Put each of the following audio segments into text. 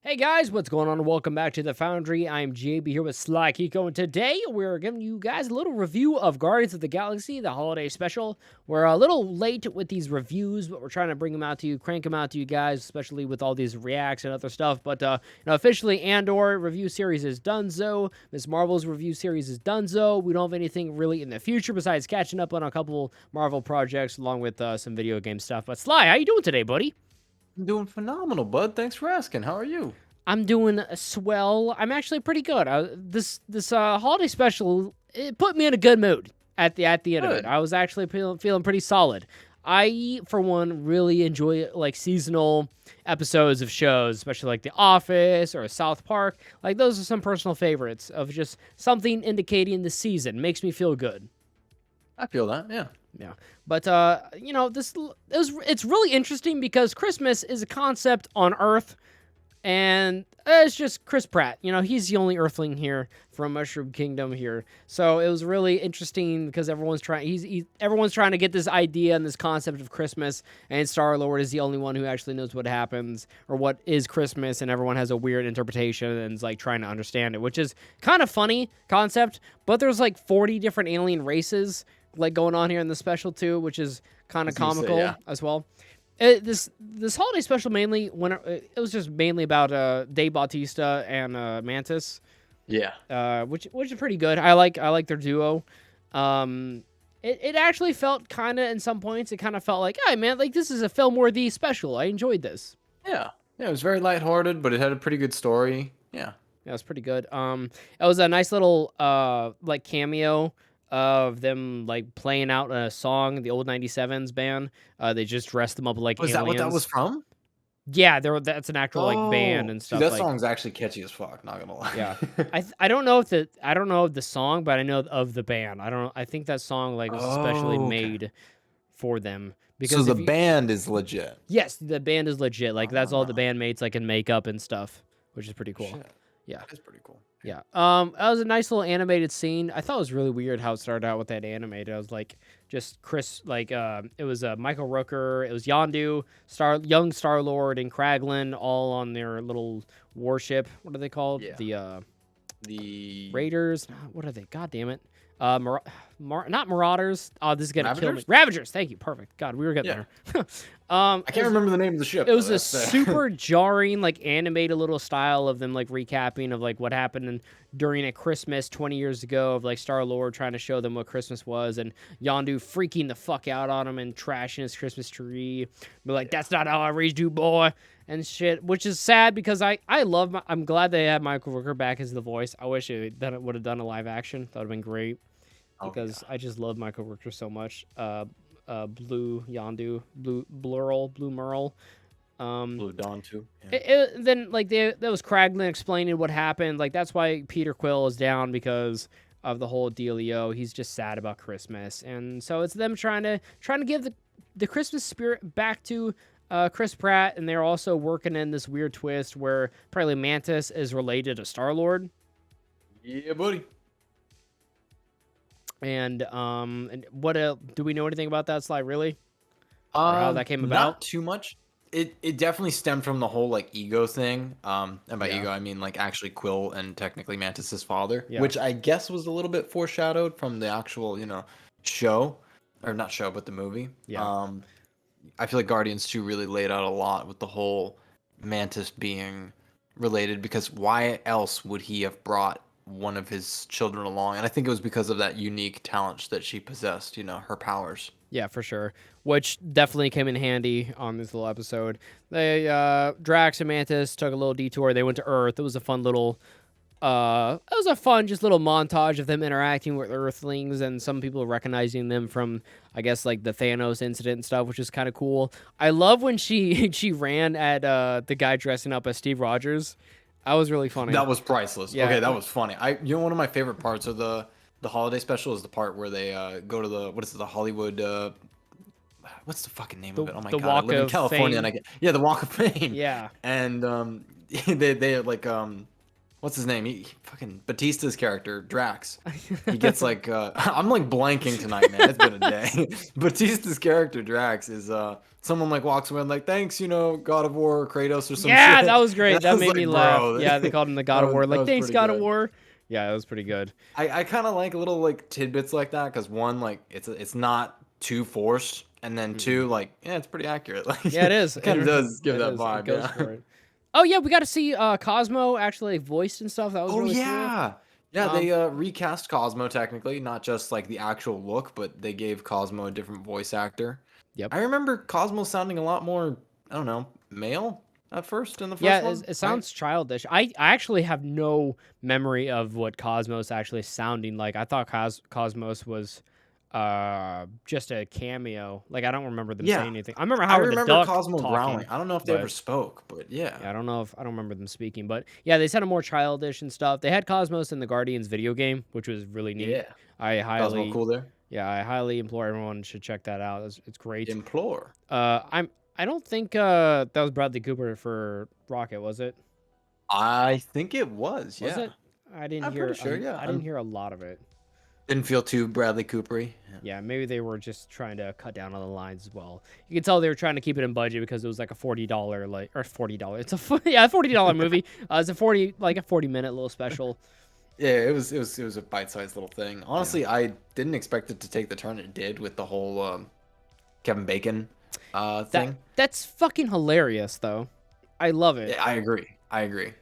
Hey guys, what's going on? Welcome back to the Foundry. I'm JB here with Slykiko, and today we're giving you guys a little review of Guardians of the Galaxy, the holiday special. We're a little late with these reviews, but we're trying to bring them out to you, crank them out to you guys, especially with all these reacts and other stuff. But officially, Andor review series is donezo. Miss Marvel's review series is donezo. We don't have anything really in the future besides catching up on a couple Marvel projects along with some video game stuff. But Sly, how you doing today, buddy? I'm doing phenomenal, bud. Thanks for asking. How are you? I'm doing swell. I'm actually pretty good. This holiday special, it put me in a good mood at the end of it. Good. I was actually feeling pretty solid. I, for one, really enjoy like seasonal episodes of shows, especially like The Office or South Park. Like those are some personal favorites of just something indicating the season. Makes me feel good. I feel that. Yeah. Yeah. But it's really interesting because Christmas is a concept on Earth. And it's just Chris Pratt. You know, he's the only Earthling here from Mushroom Kingdom here. So it was really interesting because everyone's trying to get this idea and this concept of Christmas, and Star-Lord is the only one who actually knows what happens or what is Christmas, and everyone has a weird interpretation and is like trying to understand it, which is kind of funny concept. But there's like 40 different alien races like going on here in the special too, which is kind of comical as well. This holiday special mainly it was just mainly about Dave Bautista and Mantis, which is pretty good. I like their duo. It actually felt kind of in some points it kind of felt like, hey man, like this is a film worthy special. I enjoyed this. Yeah. Yeah. It was very lighthearted, but it had a pretty good story. Yeah. Yeah, it was pretty good. It was a nice little like cameo of them like playing out a song, the old 97s band. They just dressed them up like Was aliens. that what that was from? Yeah, that's an actual like band and stuff. That like, song's actually catchy as fuck. Not gonna lie. Yeah, I don't know if the song, but I know of the band. I think that song like was especially made for them because so the band is legit. Yes, the band is legit. Like that's all the bandmates like in makeup and stuff, which is pretty cool. Shit. Yeah, That's pretty cool. yeah. That was a nice little animated scene. I thought it was really weird how it started out with that animated. I was like, just Chris, like, it was Michael Rooker, it was Yondu, young Star-Lord, and Kraglin, all on their little warship. What are they called? Yeah. The Raiders. What are they? God damn it. Not Marauders. Oh, this is gonna kill me. Ravagers. Thank you. Perfect. God, we were getting there. I can't remember the name of the ship. It was a super jarring, like animated little style of them like recapping of like what happened during a Christmas 20 years ago of like Star-Lord trying to show them what Christmas was, and Yondu freaking the fuck out on him and trashing his Christmas tree. But like, that's not how I raised you, boy, and shit. Which is sad because I'm glad they had Michael Rooker back as the voice. I wish it would have done a live action. That would have been great because I just love Michael Rooker so much. Blue Yondu, Blue Merle. Blue Dawn too. Then like that was Kraglin explaining what happened. Like that's why Peter Quill is down because of the whole dealio. He's just sad about Christmas, and so it's them trying to give the Christmas spirit back to Chris Pratt, and they're also working in this weird twist where apparently Mantis is related to Star-Lord. Yeah, buddy. And what do we know anything about that slide really? Or how that came about? Not too much. It definitely stemmed from the whole like ego thing. And by ego I mean like actually Quill and technically Mantis's father, which I guess was a little bit foreshadowed from the actual, show, or not show, but the movie. Yeah. I feel like Guardians 2 really laid out a lot with the whole Mantis being related, because why else would he have brought one of his children along? And I think it was because of that unique talent that she possessed, her powers. Yeah, for sure. Which definitely came in handy on this little episode. They Drax and Mantis took a little detour. They went to Earth. It was a fun little just little montage of them interacting with Earthlings and some people recognizing them from, I guess, like the Thanos incident and stuff, which is kind of cool. I love when she ran at the guy dressing up as Steve Rogers. That was really funny. That was priceless. Yeah. Okay, that was funny. One of my favorite parts of the holiday special is the part where they go to the Hollywood. What's the fucking name of it? Oh my god! I live in California, and the Walk of Fame. Yeah. And they like what's his name? He fucking Batista's character, Drax. He gets like I'm like blanking tonight, man. It's been a day. Batista's character, Drax, is someone like walks away and like, thanks, God of War, Kratos or some Yeah, shit. that was great. And I That was made like, me laugh. bro, Yeah, they called him the God of War. that Like, was thanks, pretty God of good. War. Yeah, that was pretty good. I kind of like little like tidbits like that because one, like it's not too forced, and then Mm-mm. two, like it's pretty accurate. Like Yeah, it is. it kind of does give It that is. It vibe. goes Yeah. for it. Oh yeah, we got to see Cosmo actually voiced and stuff. That was Oh really cool. yeah. Yeah, Um, they recast Cosmo technically, not just like the actual look, but they gave Cosmo a different voice actor. Yep. I remember Cosmo sounding a lot more, I don't know, male at first in the Yeah, first one, it right? sounds childish. I actually have no memory of what Cosmos actually sounding like. I thought Cosmos was just a cameo. Like I don't remember them Yeah. saying anything. I remember I Howard the remember Duck Cosmo growling. talking, I don't know if they ever but spoke, but yeah. yeah, I don't remember them speaking. But yeah, they sounded more childish and stuff. They had Cosmos in the Guardians video game, which was really neat. Yeah. I Cosmo highly cool there. Yeah, I highly implore everyone should check that out. It's great. Implore. I don't think that was Bradley Cooper for Rocket, was it? I think it was, Was yeah. it? I didn't I'm hear. pretty sure, yeah. I didn't hear a lot of it. Didn't feel too Bradley Coopery. Yeah. Yeah, maybe they were just trying to cut down on the lines as well. You can tell they were trying to keep it in budget because it was like a $40 $40. It's a $40 movie. It's a 40-minute little special. Yeah, it was a bite-sized little thing. Honestly, I didn't expect it to take the turn it did with the whole Kevin Bacon thing. That's fucking hilarious, though. I love it. Yeah, I agree.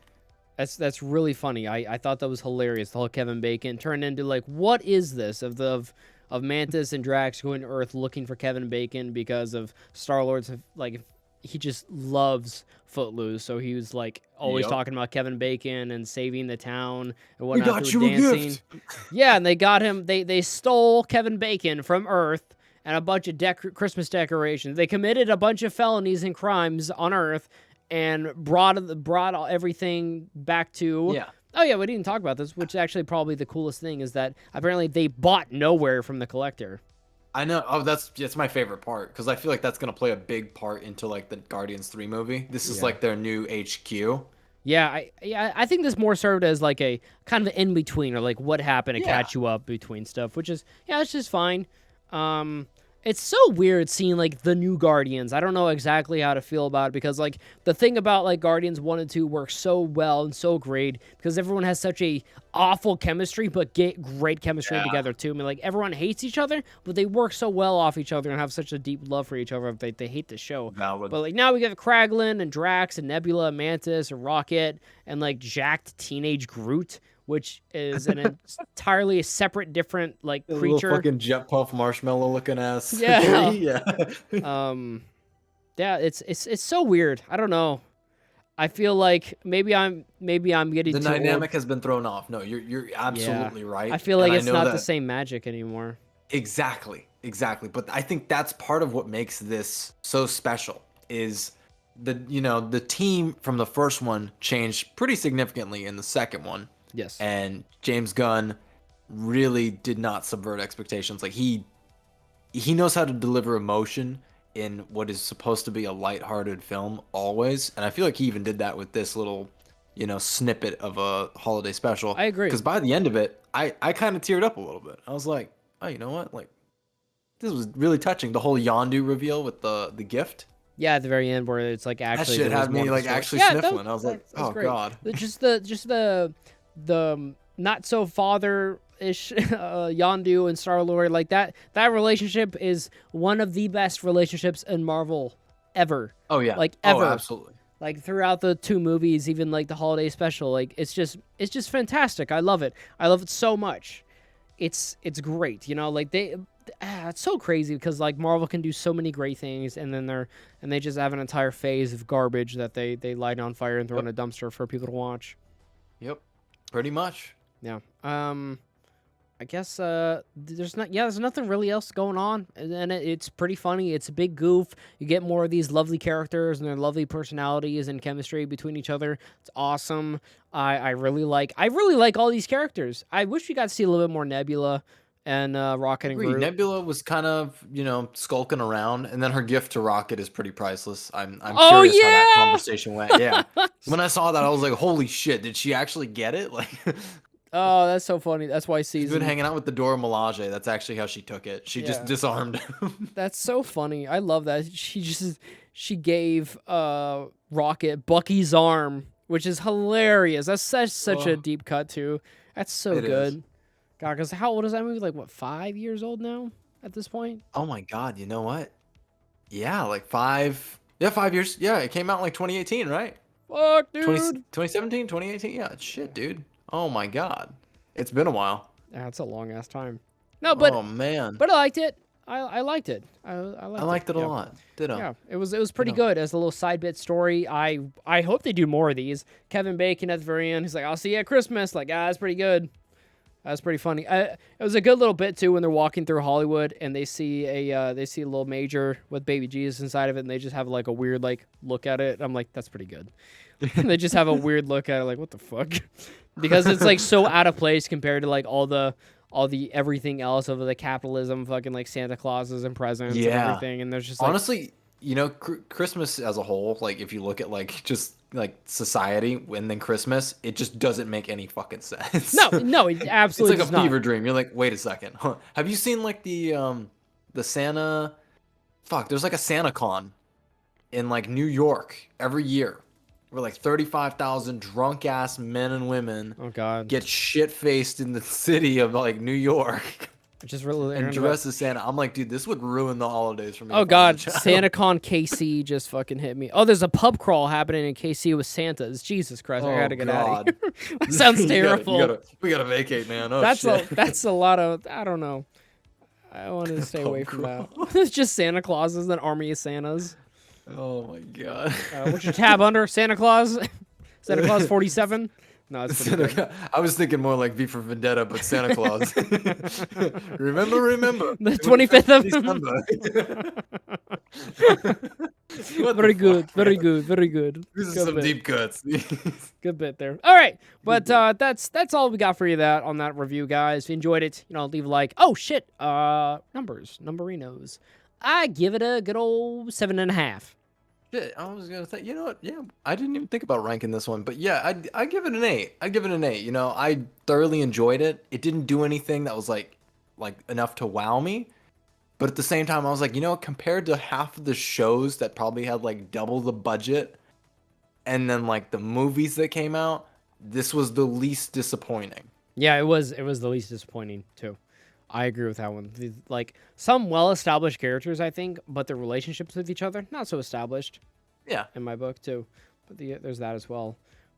That's really funny. I thought that was hilarious. The whole Kevin Bacon turned into like, what is this of Mantis and Drax going to Earth looking for Kevin Bacon because of Star-Lord's like he just loves Footloose, so he was like always Yep. talking about Kevin Bacon and saving the town and We whatnot got through you a dancing. gift. Yeah, and they got him. They stole Kevin Bacon from Earth and a bunch of Christmas decorations. They committed a bunch of felonies and crimes on Earth and brought everything back to. Yeah. Oh yeah, we didn't talk about this, which is actually probably the coolest thing is that apparently they bought nowhere from the collector. I know. Oh, that's my favorite part because I feel like that's gonna play a big part into like the Guardians 3 movie. This is Yeah. like their new HQ. Yeah, I think this more served as like a kind of an in between or like what happened to Yeah. catch you up between stuff, which is it's just fine. It's so weird seeing like the new Guardians. I don't know exactly how to feel about it because like the thing about like Guardians 1 and 2 works so well and so great because everyone has such a awful chemistry but get great chemistry together too. I mean like everyone hates each other but they work so well off each other and have such a deep love for each other. They hate the show. Valid. But like now we got Kraglin and Drax and Nebula and Mantis and Rocket and like jacked teenage Groot, which is an entirely separate, different like The creature. little fucking jet puff marshmallow looking ass. Yeah. yeah. Yeah, it's so weird. I don't know. I feel like maybe I'm getting The too old. dynamic has been thrown off. No, you're absolutely right. I feel like And it's know not that- the same magic anymore. Exactly. But I think that's part of what makes this so special is the team from the first one changed pretty significantly in the second one. Yes. And James Gunn really did not subvert expectations. Like he knows how to deliver emotion in what is supposed to be a lighthearted film always. And I feel like he even did that with this little, snippet of a holiday special. I agree. Because by the end of it, I kind of teared up a little bit. I was like, oh, you know what? Like, this was really touching. The whole Yondu reveal with the gift. Yeah, at the very end where it's like That actually shit there was had more me to the like story. actually Yeah, sniffling. I was like, that's oh great. god. Just the not so father-ish Yondu and Star-Lord, like that relationship is one of the best relationships in Marvel ever. Oh yeah. Like ever. Oh, absolutely. Like throughout the two movies, even like the holiday special, like it's just fantastic. I love it. I love it so much. It's great, like it's so crazy because like Marvel can do so many great things and then they just have an entire phase of garbage that they light on fire and throw in a dumpster for people to watch. Yep. Pretty much. Yeah. I guess there's nothing really else going on, and it's pretty funny. It's a big goof. You get more of these lovely characters and their lovely personalities and chemistry between each other. It's awesome. I really like all these characters. I wish we got to see a little bit more Nebula and Rocket and Groot. Nebula was kind of, skulking around, and then her gift to Rocket is pretty priceless. I'm Oh curious how that yeah! conversation went. Yeah. When I saw that, I was like, holy shit, did she actually get it? Like, Oh, that's so funny. That's why she's been hanging out with the Dora Milaje. That's actually how she took it. She just disarmed him. That's so funny. I love that. She gave Rocket Bucky's arm, which is hilarious. That's such a deep cut too. That's so good. God, because how old is that movie? Like what, 5 years old now at this point? Oh my God, you know what? Yeah, like 5. Yeah, 5 years. Yeah, it came out in like 2018, right? Fuck, dude. 2017, 2018. Yeah, shit, dude. Oh my God, it's been a while. Yeah, it's a long ass time. No, but oh man, but I liked it. I liked it. I liked it a lot. Ditto. Yeah, it was pretty good as a little side bit story. I hope they do more of these. Kevin Bacon at the very end, he's like, "I'll see you at Christmas." Like, that's pretty good. That's pretty funny. It was a good little bit too when they're walking through Hollywood and they see a little major with baby Jesus inside of it, and they just have like a weird like look at it. I'm like, that's pretty good. And they just have a weird look at it, like, what the fuck? Because it's like so out of place compared to like all the everything else of the capitalism, fucking like Santa Clauses and presents and everything. And there's just like, honestly, Christmas as a whole, like if you look at like just like society and then Christmas, it just doesn't make any fucking sense. No, it absolutely it's like a fever dream. You're like, wait a second, huh? Have you seen like the Santa? Fuck, there's like a Santa con in like New York every year, where like 35,000 drunk ass men and women get shit faced in the city of like New York. Just really and dress as Santa. I'm like, dude, this would ruin the holidays for me. Oh God, SantaCon KC just fucking hit me. Oh, there's a pub crawl happening in KC with Santas. Jesus Christ, I gotta get out of here. That sounds terrible. We gotta vacate, man. Oh, that's a lot of, I don't know. I wanted to stay away from that. It's just Santa Clauses, an army of Santas. Oh my God. What's your tab under? Santa Claus? Santa Claus 47? No, it's pretty good. I was thinking more like V for Vendetta, but Santa Claus. remember. The 25th of... Very good. These are some deep cuts. Good bit there. All right, but that's all we got for you on that review, guys. If you enjoyed it, leave a like. Oh, shit. Numberinos. I give it a good old 7.5. I was gonna say, you know what? Yeah, I didn't even think about ranking this one, but yeah, I give it an 8. I give it an 8. I thoroughly enjoyed it. It didn't do anything that was like enough to wow me, but at the same time, I was like, compared to half of the shows that probably had like double the budget, and then like the movies that came out, this was the least disappointing. Yeah, it was the least disappointing too. I agree with that one. Like some well-established characters, I think, but their relationships with each other not so established. Yeah, in my book too. But there's that as well.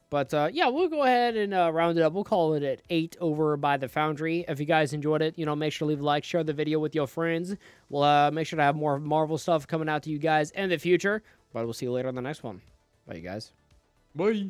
But yeah, we'll go ahead and round it up. We'll call it at 8 over by the Foundry. If you guys enjoyed it, make sure to leave a like, share the video with your friends. We'll make sure to have more Marvel stuff coming out to you guys in the future. But we'll see you later on the next one. Bye, you guys. Bye.